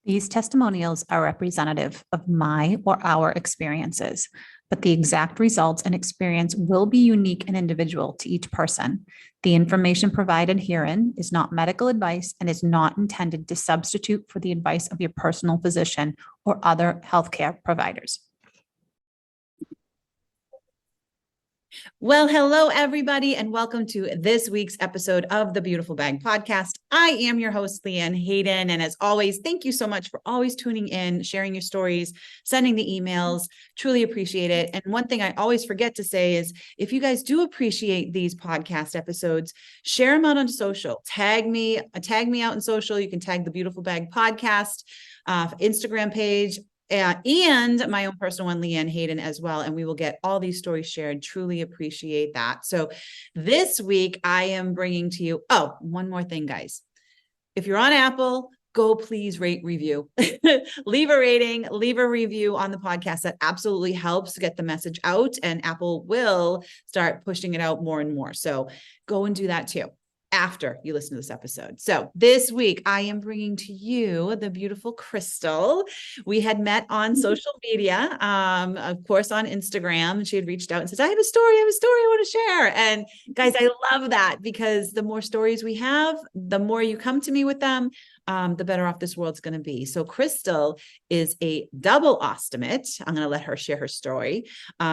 These testimonials are representative of my or our experiences, but the exact results and experience will be unique and individual to each person. The information provided herein is not medical advice and is not intended to substitute for the advice of your personal physician or other healthcare providers. Well, hello, everybody, and welcome to this week's episode of the Beautiful Bag Podcast. I am your host, Leanne Hayden, and as always, thank you so much for always tuning in, sharing your stories, sending the emails. Truly appreciate it. And one thing I always forget to say is, if you guys do appreciate these podcast episodes, share them out on social. Tag me out in social. You can tag the Beautiful Bag Podcast Instagram page. And my own personal one, Leanne Hayden, as well. And we will get all these stories shared. Truly appreciate that. So this week, I am bringing to you, one more thing, guys. If you're on Apple, go please rate, review, leave a rating, leave a review on the podcast. That absolutely helps get the message out, and Apple will start pushing it out more and more. So go and do that too after you listen to this episode. So this week, I am bringing to you the beautiful Crystal. We had met on social media, of course, on Instagram. She had reached out and says, I have a story I want to share. And guys, I love that, because the more stories we have, the more you come to me with them, the better off this world's going to be. So Crystal is a double ostomate. I'm going to let her share her story.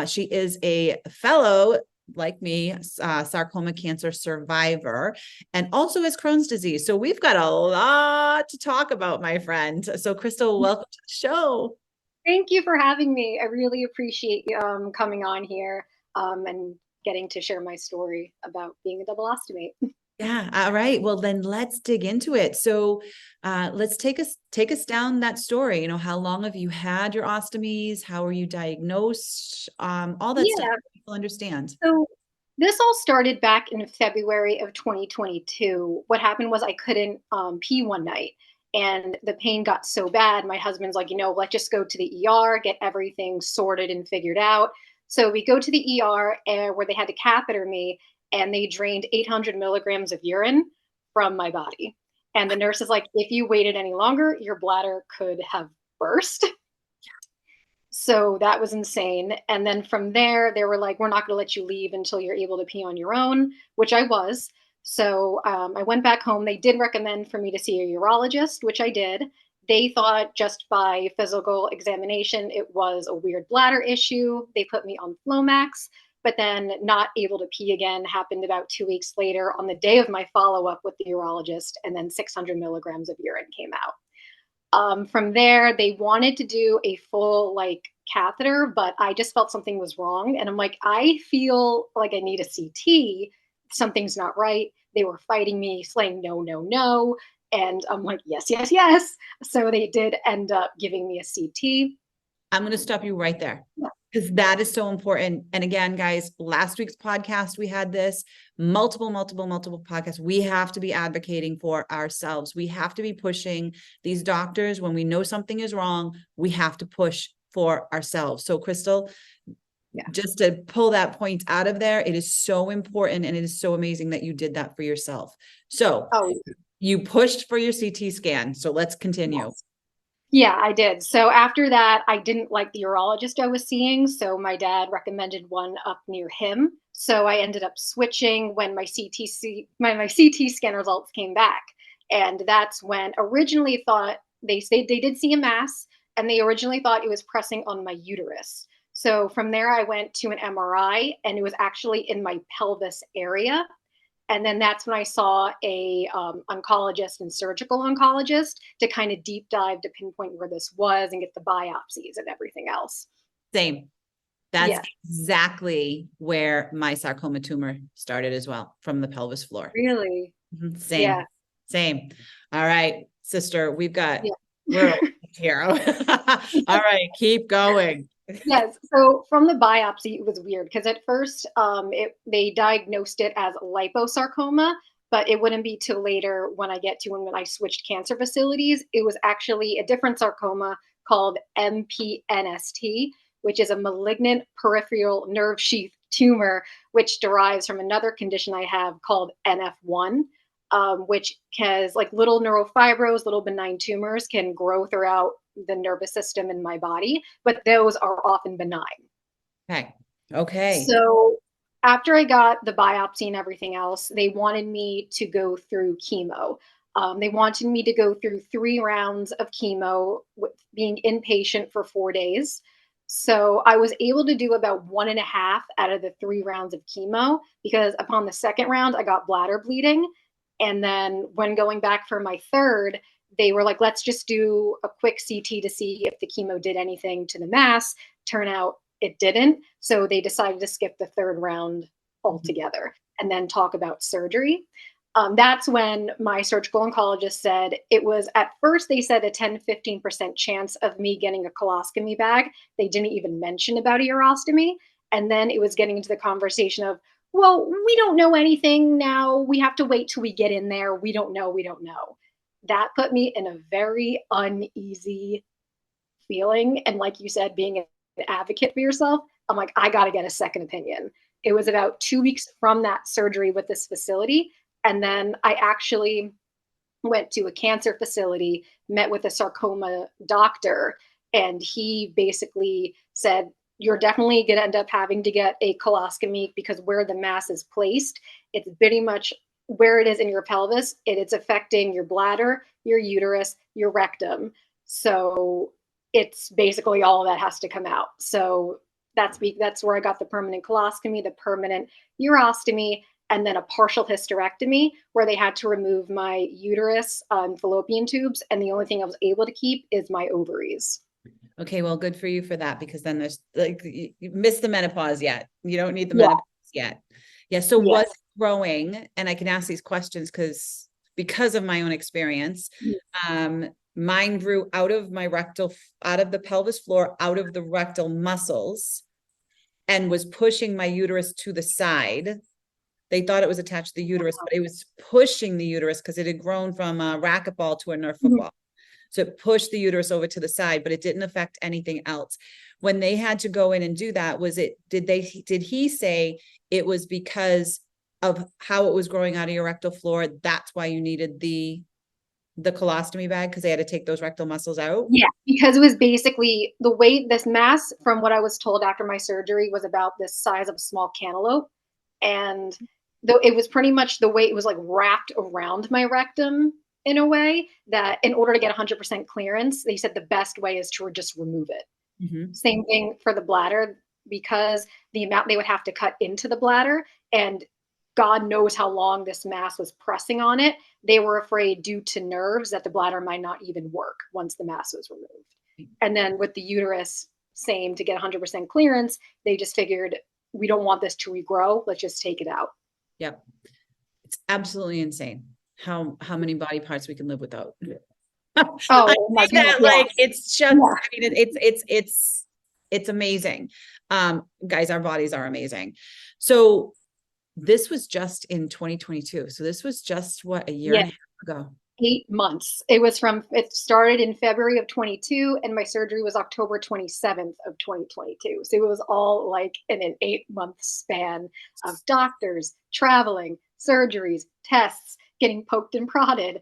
She is a fellow, like me, sarcoma cancer survivor, and also has Crohn's disease. So we've got a lot to talk about, my friend. So Crystal, welcome to the show. Thank you for having me. I really appreciate coming on here and getting to share my story about being a double ostomate. Yeah. All right. Well, then let's dig into it. So let's take us down that story. You know, how long have you had your ostomies? How were you diagnosed? All that stuff people understand. So this all started back in February of 2022. What happened was I couldn't pee one night, and the pain got so bad. My husband's like, let's just go to the ER, get everything sorted and figured out. So we go to the ER where they had to catheter me, and they drained 800 milligrams of urine from my body. And the nurse is like, if you waited any longer, your bladder could have burst. So that was insane. And then from there, they were like, we're not going to let you leave until you're able to pee on your own, which I was. So I went back home. They did recommend for me to see a urologist, which I did. They thought just by physical examination, it was a weird bladder issue. They put me on Flomax, but then not able to pee again happened about 2 weeks later on the day of my follow-up with the urologist, and then 600 milligrams of urine came out. From there, they wanted to do a full catheter, but I just felt something was wrong. And I'm like, I feel like I need a CT. Something's not right. They were fighting me, saying, no, no, no. And I'm like, yes, yes, yes. So they did end up giving me a CT. I'm going to stop you right there, because that is so important. And again, guys, last week's podcast, we had this multiple podcasts. We have to be advocating for ourselves. We have to be pushing these doctors. When we know something is wrong, we have to push for ourselves. So Crystal, just to pull that point out of there, it is so important. And it is so amazing that you did that for yourself. So you pushed for your CT scan. So let's continue. Yes. Yeah, I did. So after that, I didn't like the urologist I was seeing. So my dad recommended one up near him. So I ended up switching when my CT scan results came back. And that's when originally thought they did see a mass, and they originally thought it was pressing on my uterus. So from there, I went to an MRI, and it was actually in my pelvis area. And then that's when I saw a oncologist and surgical oncologist to kind of deep dive to pinpoint where this was and get the biopsies and everything else. Same. That's exactly where my sarcoma tumor started as well, from the pelvis floor. Really? Same. Yeah. Same. All right, sister, we're a hero. All right, keep going. Yes. So from the biopsy, it was weird because at first they diagnosed it as liposarcoma, but it wouldn't be till later when I switched cancer facilities. It was actually a different sarcoma called MPNST, which is a malignant peripheral nerve sheath tumor, which derives from another condition I have called NF1. which has like little neurofibros, little benign tumors can grow throughout the nervous system in my body, but those are often benign. Okay. Okay. So after I got the biopsy and everything else, they wanted me to go through chemo. They wanted me to go through 3 rounds of chemo with being inpatient for 4 days. So I was able to do about 1.5 out of the 3 rounds of chemo because upon the second round, I got bladder bleeding. And then when going back for my third, they were like, let's just do a quick CT to see if the chemo did anything to the mass. Turn out it didn't. So they decided to skip the third round altogether and then talk about surgery. That's when my surgical oncologist said it was at first they said a 10-15% chance of me getting a colostomy bag. They didn't even mention about a urostomy. And then it was getting into the conversation of, well, we don't know anything now. We have to wait till we get in there. We don't know. We don't know. That put me in a very uneasy feeling. And like you said, being an advocate for yourself, I'm like, I got to get a second opinion. It was about 2 weeks from that surgery with this facility. And then I actually went to a cancer facility, met with a sarcoma doctor, and he basically said, you're definitely going to end up having to get a colostomy because where the mass is placed, it's pretty much where it is in your pelvis. It's affecting your bladder, your uterus, your rectum. So it's basically all of that has to come out. So that's where I got the permanent colostomy, the permanent urostomy, and then a partial hysterectomy where they had to remove my uterus, fallopian tubes, and the only thing I was able to keep is my ovaries. Okay, well, good for you for that, because then there's like you missed the menopause yet. You don't need the menopause yet. Yeah. So was it growing? And I can ask these questions because of my own experience. Mine grew out of my out of the pelvis floor, out of the rectal muscles, and was pushing my uterus to the side. They thought it was attached to the uterus, but it was pushing the uterus because it had grown from a racquetball to a Nerf football. So it pushed the uterus over to the side, but it didn't affect anything else. When they had to go in and do that, did he say it was because of how it was growing out of your rectal floor? That's why you needed the colostomy bag, because they had to take those rectal muscles out? Yeah, because it was basically the weight, this mass, from what I was told after my surgery, was about this size of a small cantaloupe. And though it was pretty much the way it was like wrapped around my rectum in a way that in order to get 100% clearance, they said the best way is to just remove it. Same thing for the bladder, because the amount they would have to cut into the bladder, and God knows how long this mass was pressing on it. They were afraid due to nerves that the bladder might not even work once the mass was removed. And then with the uterus, same, to get 100% clearance, they just figured we don't want this to regrow. Let's just take it out. Yep. It's absolutely insane how many body parts we can live without. Oh my God, like it's just, I mean, it's amazing. Guys, our bodies are amazing. So this was just in 2022. So this was just what, a year and a half ago? 8 months. It started in February of 22 and my surgery was October 27th of 2022. So it was all like in an 8-month span of doctors, traveling, surgeries, tests, getting poked and prodded.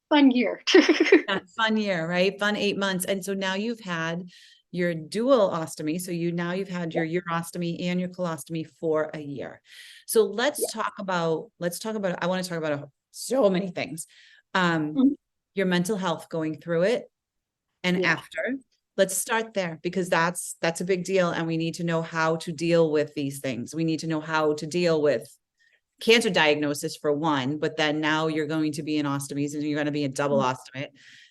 Fun year. Fun year, right? Fun 8 months. And so now you've had your dual ostomy. So you've had your urostomy and your colostomy for a year. So let's talk about, I want to talk about so many things. Your mental health going through it and after. Let's start there, because that's a big deal. And we need to know how to deal with these things. We need to know how to deal with cancer diagnosis for one, but then now you're going to be in ostomies and you're going to be a double ostomate.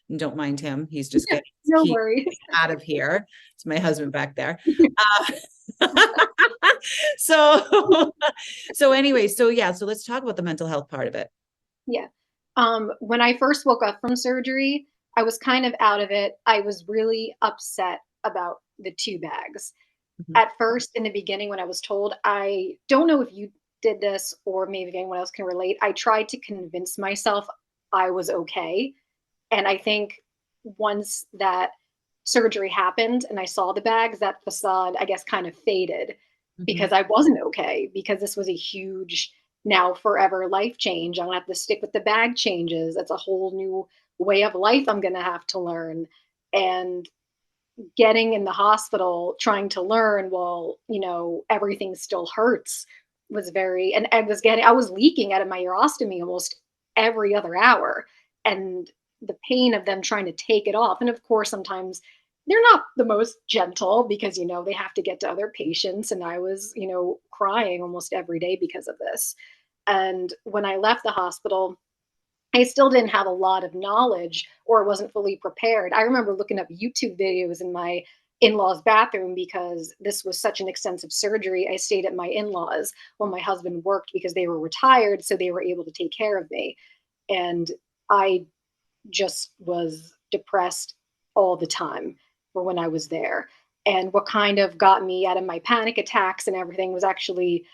And don't mind him. He's just getting no worries out of here. It's my husband back there. So anyway, so let's talk about the mental health part of it. Yeah. When I first woke up from surgery, I was kind of out of it. I was really upset about the 2 bags. At first, in the beginning, when I was told, I don't know if you did this or maybe anyone else can relate. I tried to convince myself I was okay. And I think once that surgery happened and I saw the bags, that facade, I guess, kind of faded because I wasn't okay, because this was a huge now forever life change. I'm gonna have to stick with the bag changes. That's a whole new way of life I'm gonna have to learn. And getting in the hospital trying to learn while, everything still hurts was very, and I was leaking out of my urostomy almost every other hour. And the pain of them trying to take it off. And of course, sometimes they're not the most gentle because, they have to get to other patients. And I was, crying almost every day because of this. And when I left the hospital, I still didn't have a lot of knowledge or wasn't fully prepared. I remember looking up YouTube videos in my in-laws bathroom because this was such an extensive surgery. I stayed at my in-laws while my husband worked because they were retired, so they were able to take care of me. And I just was depressed all the time for when I was there. And what kind of got me out of my panic attacks and everything was actually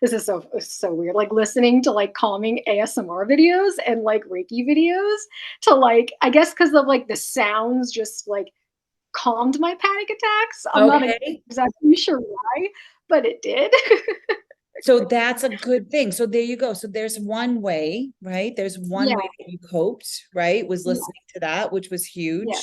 this is so weird. Like listening to like calming ASMR videos and like Reiki videos to like, I guess because of like the sounds just like calmed my panic attacks. I'm not Okay. exactly sure why, but it did. So that's a good thing. So there you go. So there's one way, right? There's one Yeah, way that you coped, right? Was yeah, listening to that, which was yeah. huge. Yep.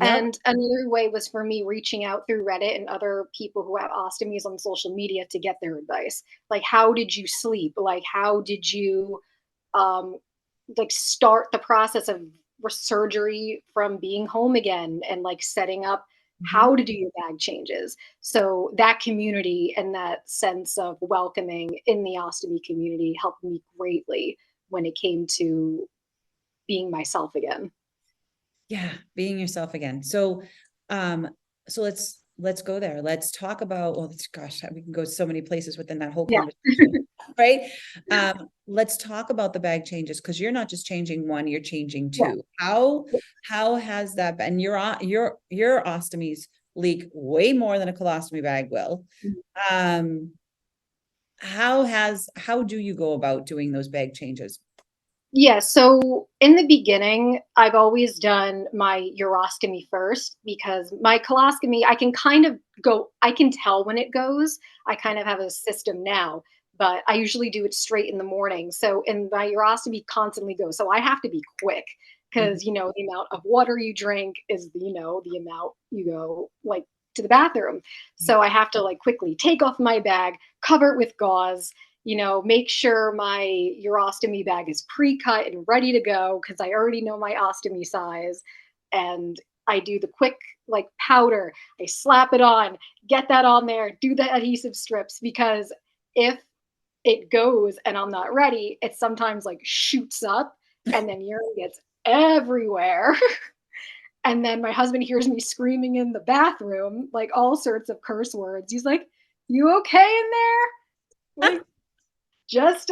And another way was for me reaching out through Reddit and other people who have ostomies on social media to get their advice. Like, how did you sleep? Like, how did you um, like start the process of surgery from being home again and like setting up Mhm. how to do your bag changes. So that community and that sense of welcoming in the ostomy community helped me greatly when it came to being myself again. Yeah, being yourself again. Um, so let's go there. Let's talk about, well, gosh, we can go so many places within that whole Yeah. conversation, right? Let's talk about the bag changes because you're not just changing one, you're changing Yeah. two. How has that been? Your ostomies leak way more than a colostomy bag will. Um, how do you go about doing those bag changes? Yeah, so in the beginning, I've always done my urostomy first because my colostomy, I can tell when it goes. I kind of have a system now, but I usually do it straight in the morning. So, and my urostomy constantly goes. So I have to be quick Mhm. because, the amount of water you drink is, the amount you go like to the bathroom. So I have to like quickly take off my bag, cover it with gauze, make sure my urostomy bag is pre-cut and ready to go because I already know my ostomy size. And I do the quick like powder. I slap it on, get that on there, do the adhesive strips because if it goes and I'm not ready, it sometimes like shoots up and then urine gets everywhere. And then my husband hears me screaming in the bathroom, like all sorts of curse words. He's like, "You okay in there?" Like, just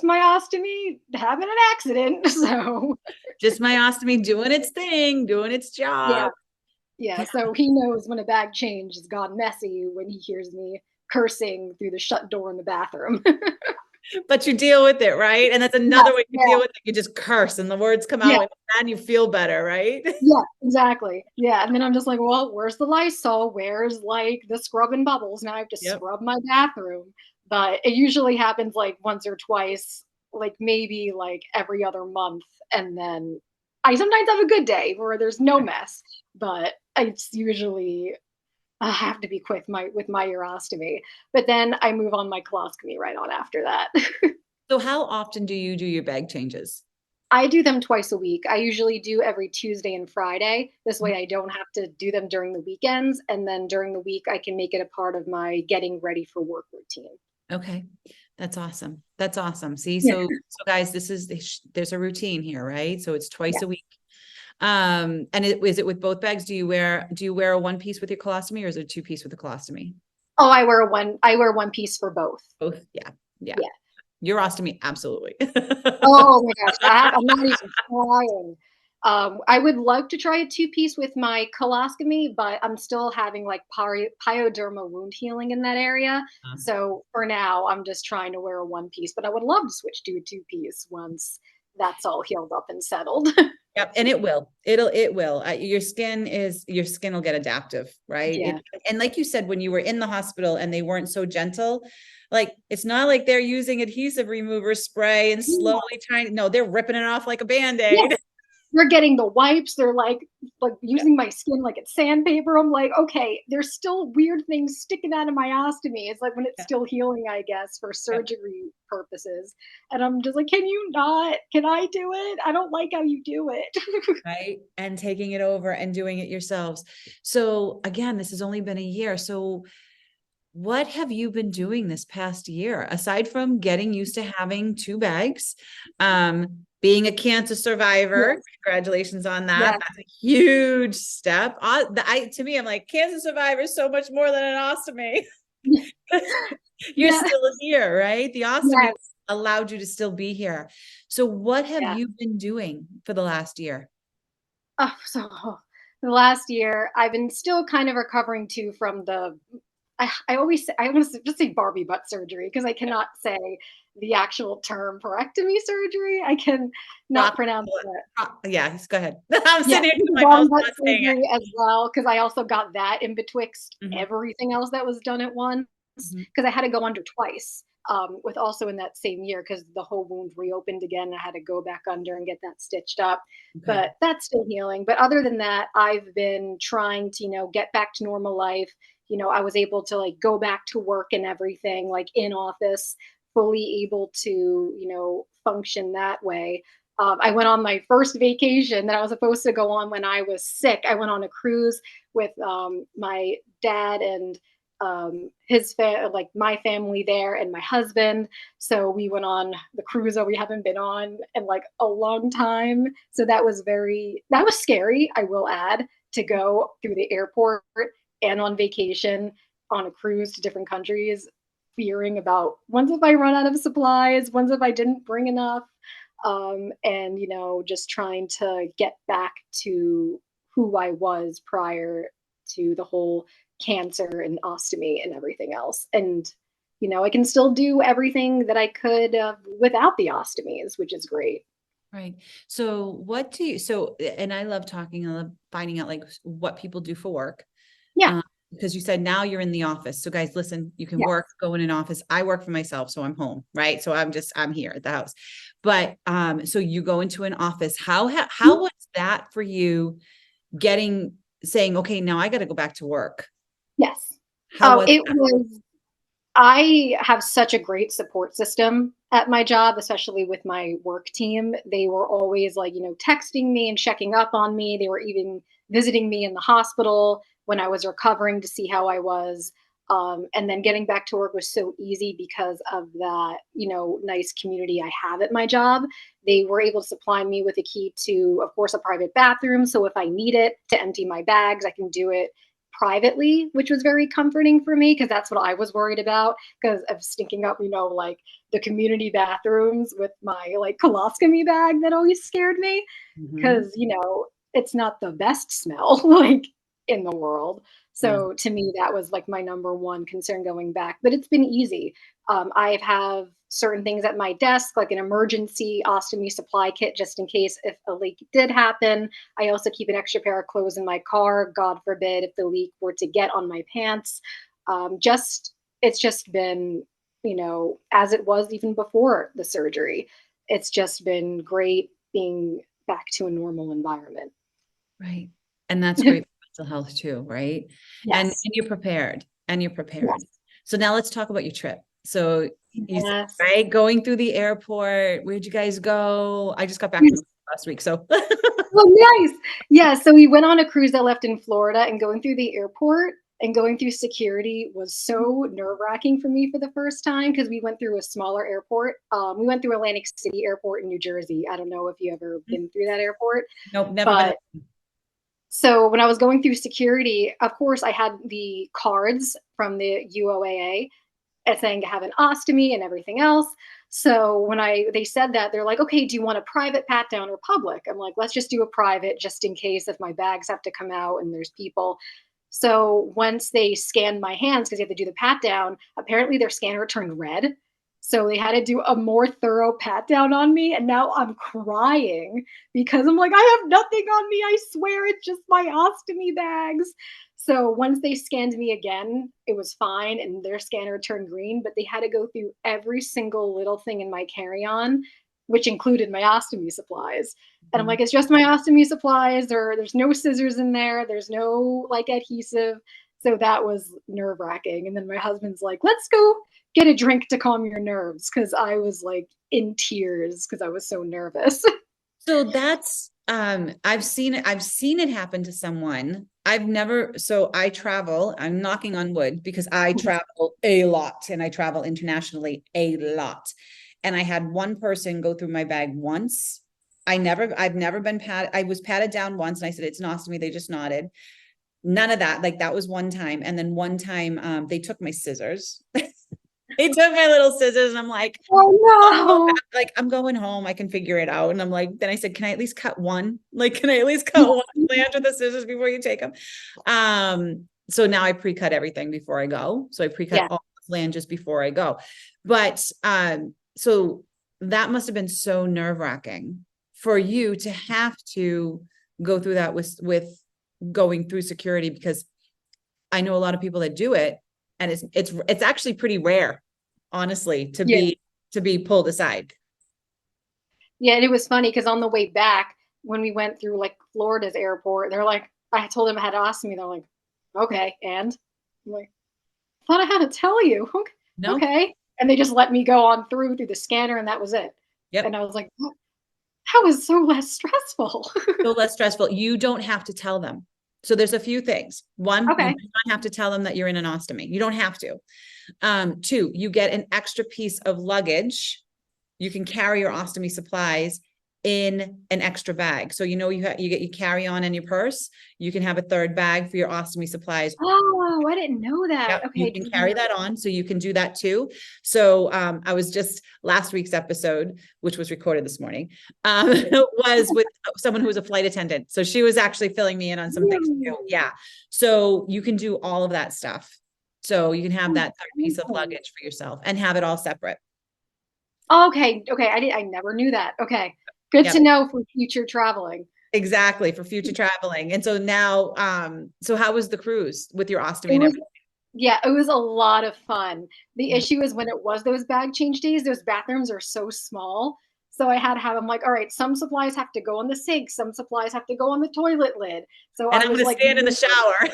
my ostomy having an accident. So Just my ostomy doing its thing, doing its yeah, job. yeah. So he knows when a bag change has gone messy when he hears me cursing through the shut door in the bathroom. But you deal with it, right? And that's another Yes, way to yeah, deal with it. You just curse and the words come yeah, out and then you feel better, right? yeah, exactly. Yeah. And then I'm just like, well, where's the Lysol? Where's like the scrub and bubbles? Now I have to Yep. scrub my bathroom. But it usually happens like once or twice, like maybe like every other month. And then I sometimes have a good day where there's no mess, but it's usually I have to be quick with my urostomy. But then I move on my colostomy right on after that. So how often do you do your bag changes? I do them twice a week. I usually do every Tuesday and Friday. This way I don't have to do them during the weekends. And then during the week, I can make it a part of my getting ready for work routine. Okay. That's awesome. That's awesome. See, Yeah. so guys, there's a routine here, right? So it's twice Yeah. a week. And is it with both bags? Do you wear a one piece with your colostomy or is it a two piece with the colostomy? Oh, I wear one piece for both. Both. Yeah. Yeah. Yeah. Your ostomy, absolutely. Oh my gosh. I'm not even trying. I would love to try a two-piece with my colostomy, but I'm still having like pyoderma wound healing in that area. So for now, I'm just trying to wear a one piece, but I would love to switch to a two-piece once that's all healed up and settled. Yep. And it will. Your skin will get adaptive, right? Yeah. And like you said, when you were in the hospital and they weren't so gentle, like, it's not like they're using adhesive remover spray and slowly no, they're ripping it off like a Band-Aid. Yes. They're getting the wipes. They're like using my skin like it's sandpaper. I'm like, okay, there's still weird things sticking out of my ostomy. It's like when it's Yeah. still healing, I guess, for Yeah. surgery purposes. And I'm just like, can you not? Can I do it? I don't like how you do it. Right. And taking it over and doing it yourselves. So again, this has only been a year. So what have you been doing this past year, aside from getting used to having two bags, being a cancer survivor? Yes. Congratulations on that. Yes. That's a huge step. To me, I'm like, cancer survivor is so much more than an ostomy. You're Yeah. still here, right? The ostomy Yes. allowed you to still be here. So what have Yeah. you been doing for the last year? Oh, so the last year, I've been still kind of recovering too from the. I always say, I want to just say Barbie butt surgery because I cannot say the actual term parectomy surgery. I can not Prop- pronounce it. Yeah, go ahead. I'm Yeah, sitting here with my Barbie mouth butt not saying it. surgery as well because I also got that in betwixt Mhm, everything else that was done at once mhm. because I had to go under twice. With also in that same year because the whole wound reopened again. I had to go back under and get that stitched up, Okay. but that's still healing. But other than that, I've been trying to, get back to normal life. I was able to like go back to work and everything, like in office, fully able to, function that way. I went on my first vacation that I was supposed to go on when I was sick. I went on a cruise with my dad and like my family there and my husband. So we went on the cruise that we haven't been on in like a long time. So that was scary, I will add, to go through the airport and on vacation on a cruise to different countries, fearing about once if I run out of supplies, once if I didn't bring enough, and just trying to get back to who I was prior to the whole cancer and ostomy and everything else. And I can still do everything that I could without the ostomies, which is great. Right. So and I love talking, I love finding out like what people do for work. Yeah. Because you said now you're in the office. So guys, listen, you can Yes. work, go in an office. I work for myself, so I'm home, right? So I'm here at the house. But so you go into an office. How was that for you saying, okay, now I got to go back to work? Yes. How was It that? was I have such a great support system at my job, especially with my work team. They were always like, texting me and checking up on me. They were even visiting me in the hospital when I was recovering to see how I was. And then getting back to work was so easy because of that, nice community I have at my job. They were able to supply me with a key to, of course, a private bathroom. So if I need it to empty my bags, I can do it privately, which was very comforting for me because that's what I was worried about because of stinking up, like the community bathrooms with my like colostomy bag that always scared me Mhm. because, it's not the best smell like in the world. Yeah. So to me, that was like my number one concern going back, but it's been easy. I have certain things at my desk, like an emergency ostomy supply kit, just in case if a leak did happen. I also keep an extra pair of clothes in my car, God forbid, if the leak were to get on my pants. It's just been, as it was even before the surgery. It's just been great being back to a normal environment. Right. And that's great for mental health too, right? And Yes. you're prepared. And you're prepared. Yes. So now let's talk about your trip. So you said, Yes. right, going through the airport, where'd you guys go? I just got back from last week. So Oh, nice. Yeah, so we went on a cruise that left in Florida, and going through the airport and going through security was so nerve-wracking for me for the first time because we went through a smaller airport. We went through Atlantic City Airport in New Jersey. I don't know if you ever been through that airport, nope, never been. but so when I was going through security, of course, I had the cards from the UOAA saying to have an ostomy and everything else. So when they said that, they're like, okay, do you want a private pat down or public? I'm like, let's just do a private just in case if my bags have to come out and there's people. So once they scanned my hands, because you have to do the pat down, apparently their scanner turned red. So they had to do a more thorough pat down on me. And now I'm crying because I'm like, I have nothing on me. I swear it's just my ostomy bags. So once they scanned me again, it was fine and their scanner turned green, but they had to go through every single little thing in my carry-on, which included my ostomy supplies. And I'm Mhm. like, it's just my ostomy supplies. There's no scissors in there. There's no like adhesive. So that was nerve wracking. And then my husband's like, let's go get a drink to calm your nerves. Cause I was like in tears because I was so nervous. So that's I've seen it happen to someone. I've never, so I travel, I'm knocking on wood because I travel a lot and I travel internationally a lot. And I had one person go through my bag once. I've never been patted. I was patted down once and I said, it's an ostomy. They just nodded. None of that. Like that was one time. And then one time they took my scissors. They took my little scissors and I'm like, Oh no. like I'm going home. I can figure it out. And I'm like, then I said, can I at least cut one? Like, can I at least cut one flange with the scissors before you take them? So now I pre-cut everything before I go. So I pre-cut Yeah. all the flanges before I go. But so that must have been so nerve-wracking for you to have to go through that with going through security, because I know a lot of people that do it and it's actually pretty rare, honestly, Yeah. to be pulled aside. Yeah. And it was funny because on the way back, when we went through like Florida's airport, they're like, I told them I had ostomy. They're like, okay. And I'm like, I thought I had to tell you. Okay. No. Okay. And they just let me go on through the scanner and that was it. And Yep. I was like, that was so less stressful. So less stressful. You don't have to tell them. So there's a few things. One, you Okay. do not have to tell them that you're in an ostomy. You don't have to. Two, you get an extra piece of luggage. You can carry your ostomy supplies in an extra bag. So, you get your carry-on in your purse. You can have a third bag for your ostomy supplies. Oh, I didn't know that. Yep, you Okay. can carry that on, so you can do that too. So I was just last week's episode, which was recorded this morning, was with someone who was a flight attendant. So she was actually filling me in on some things too. Yeah. So you can do all of that stuff. So you can have that third piece of luggage for yourself and have it all separate. Okay. Okay. I never knew that. Okay. Good Yep. to know for future traveling. Exactly, for future traveling. And so now, so how was the cruise with your ostomy It and was, everything? yeah, it was a lot of fun. The issue is when it was those bag change days, those bathrooms are so small. So I had to have, I'm like, all right, some supplies have to go on the sink, some supplies have to go on the toilet lid. So And I I'm was going to like, stand in the shower.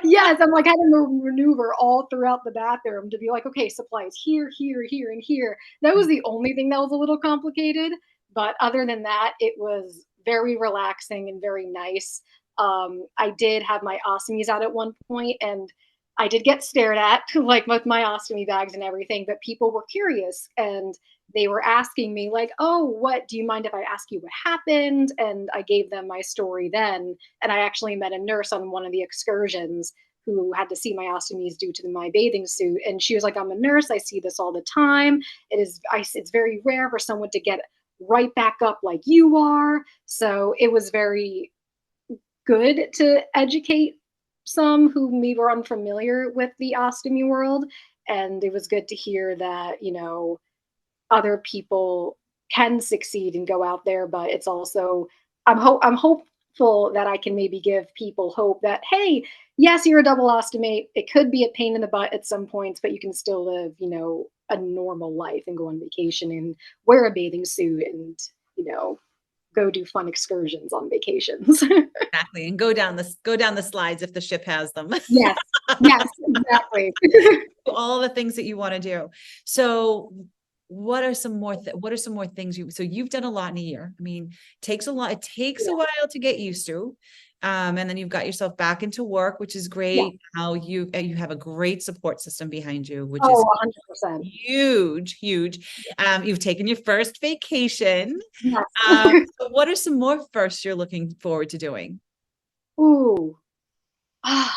yes, I'm like having to maneuver all throughout the bathroom to be like, okay, supplies here, here, here, and here. That was the only thing that was a little complicated. But other than that, it was very relaxing and very nice. I did have my ostomies out at one point, and I did get stared at, like with my ostomy bags and everything. But people were curious, and they were asking me like, "Oh, what? Do you mind if I ask you what happened?" And I gave them my story then. And I actually met a nurse on one of the excursions who had to see my ostomies due to my bathing suit, and she was like, "I'm a nurse. I see this all the time. It's very rare for someone to get right back up like you are." So it was very good to educate some who maybe were unfamiliar with the ostomy world. And it was good to hear that, other people can succeed and go out there, but it's also, I'm hopeful that I can maybe give people hope that, hey, yes, you're a double ostomate. It could be a pain in the butt at some points, but you can still live, a normal life and go on vacation and wear a bathing suit and, go do fun excursions on vacations. Exactly. And go down the slides if the ship has them. Yes. Yes, exactly. All the things that you want to do. So what are some more things so you've done a lot in a year. I mean, it takes a Yeah. while to get used to. And then you've got yourself back into work, which is Yeah. great. How you have a great support system behind you, which Oh, is 100%. huge, huge. You've taken your first vacation. Yes. So what are some more firsts you're looking forward to doing? Ooh. Ah,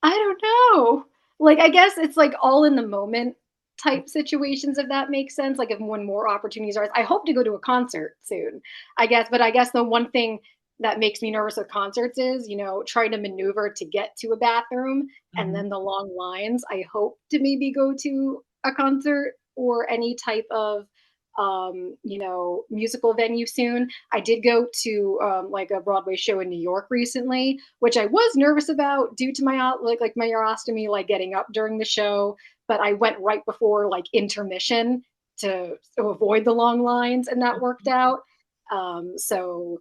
I don't know. Like, I guess it's like all in the moment type situations, if that makes sense. Like, if when more opportunities are, I hope to go to a concert soon, I guess. But I guess the one thing that makes me nervous with concerts is, trying to maneuver to get to a bathroom and Mhm. then the long lines. I hope to maybe go to a concert or any type of musical venue soon. I did go to like a Broadway show in New York recently, which I was nervous about due to my like my urostomy, like getting up during the show. But I went right before like intermission to avoid the long lines, and that worked out. So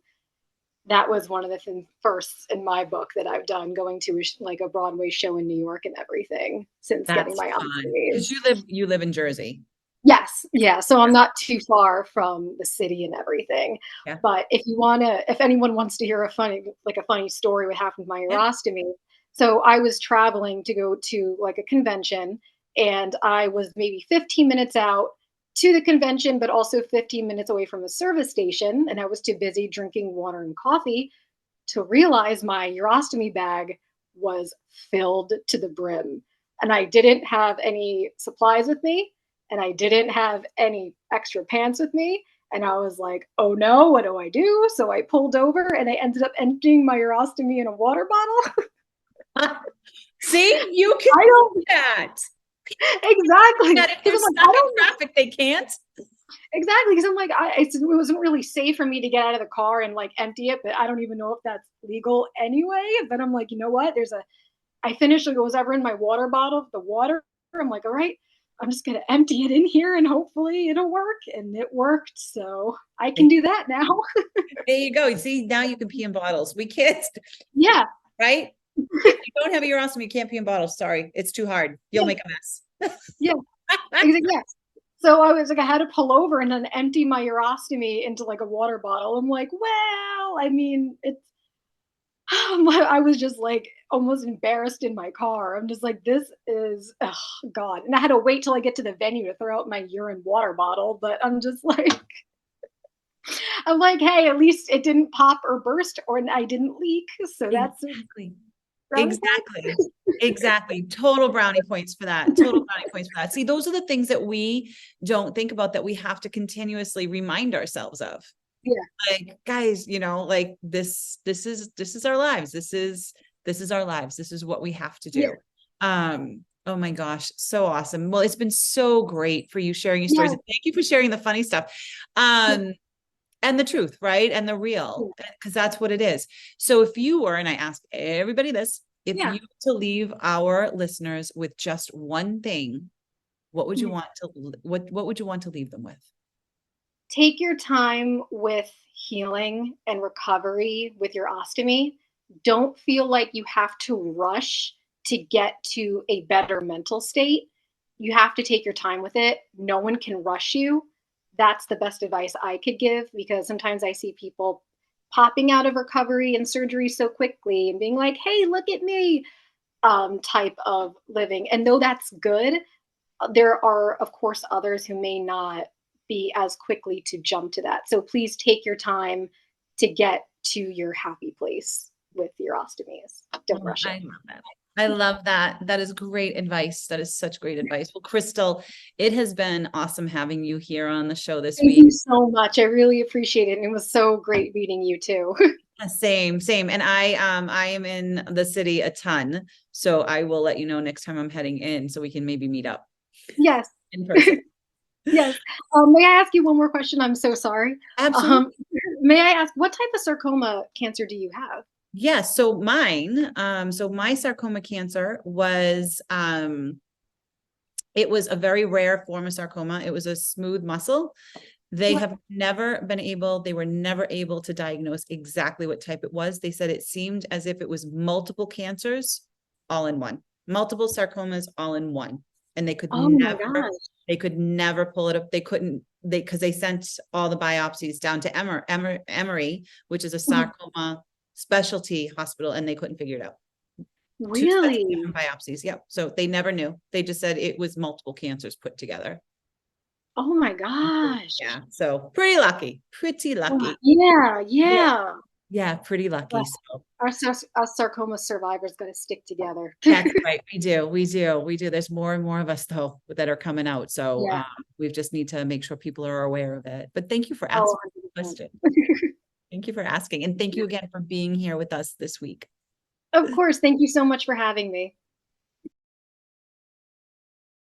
that was one of the firsts in my book that I've done, going to like a Broadway show in New York and everything since getting That's my fun. ostomy. Because you live in Jersey. Yes. Yeah. So I'm not too far from the city and everything. Yeah. But if anyone wants to hear a funny story what happened with my Yeah. urostomy. So I was traveling to go to like a convention, and I was maybe 15 minutes out to the convention, but also 15 minutes away from a service station. And I was too busy drinking water and coffee to realize my urostomy bag was filled to the brim. And I didn't have any supplies with me, and I didn't have any extra pants with me. And I was like, oh no, what do I do? So I pulled over and I ended up emptying my urostomy in a water bottle. See, you can I don't do that. exactly. That if they're Because I'm stuck like, in traffic, they can't. exactly. Because I'm like, it wasn't really safe for me to get out of the car and like empty it, but I don't even know if that's legal anyway. But I'm like, you know what? I finished like whatever in my water bottle, the water. I'm like, all right, I'm just gonna empty it in here and hopefully it'll work. And it worked. So I can do that now. There you go. See, now you can pee in bottles. We kids, Yeah. right? If you don't have a urostomy, you can't pee in bottles. Sorry, it's too hard. You'll make a mess. Yeah. Exactly. Yeah. So I was like, I had to pull over and then empty my urostomy into like a water bottle. I'm like, well, I mean, I was just like almost embarrassed in my car. I'm just like, this is, oh God. And I had to wait till I get to the venue to throw out my urine water bottle. But I'm just like, I'm like, hey, at least it didn't pop or burst or I didn't leak. So that's Exactly. brownie Exactly. Exactly. Total brownie points for that. Total brownie points for that. See, those are the things that we don't think about, that we have to continuously remind ourselves of. Yeah. Like, guys, like this is our lives. This is our lives. This is what we have to do. Yeah. Oh my gosh. So awesome. Well, it's been so great for you sharing your stories. Yeah. Thank you for sharing the funny stuff. And the truth, right? And the real, because that's what it is. So if you were, and I ask everybody this, if you were to leave our listeners with just one thing, what would you want to, what would you want to leave them with? Take your time with healing and recovery with your ostomy. Don't feel like you have to rush to get to a better mental state. You have to take your time with it. No one can rush you. That's the best advice I could give, because sometimes I see people popping out of recovery and surgery so quickly and being like, hey, look at me, type of living. And though that's good, there are, of course, others who may not be as quickly to jump to that. So please take your time to get to your happy place with your ostomies. Don't rush it. I love that. I love that. That is great advice. That is such great advice. Well, Crystal, it has been awesome having you here on the show this week. Thank you so much. I really appreciate it. And it was so great meeting you too. Same. And I am in the city a ton, so I will let you know next time I'm heading in, so we can maybe meet up. Yes. In person. Yes. May I ask you one more question? I'm so sorry. Absolutely. May I ask, what type of sarcoma cancer do you have? Yes. So mine, my sarcoma cancer was, it was a very rare form of sarcoma. It was a smooth muscle. They were never able to diagnose exactly what type it was. They said it seemed as if it was multiple cancers all in one, multiple sarcomas all in one. And they could never pull it up. Because they sent all the biopsies down to Emory, which is a sarcoma specialty hospital, and they couldn't figure it out. Really? 2 different biopsies. Yep. So they never knew. They just said it was multiple cancers put together. Oh my gosh. Yeah. So pretty lucky. Yeah. Pretty lucky. Well, so our sarcoma survivors got to stick together. That's right. We do. There's more and more of us though that are coming out. So we just need to make sure people are aware of it. But thank you for asking the question. Thank you for asking. And thank you again for being here with us this week. Of course. Thank you so much for having me.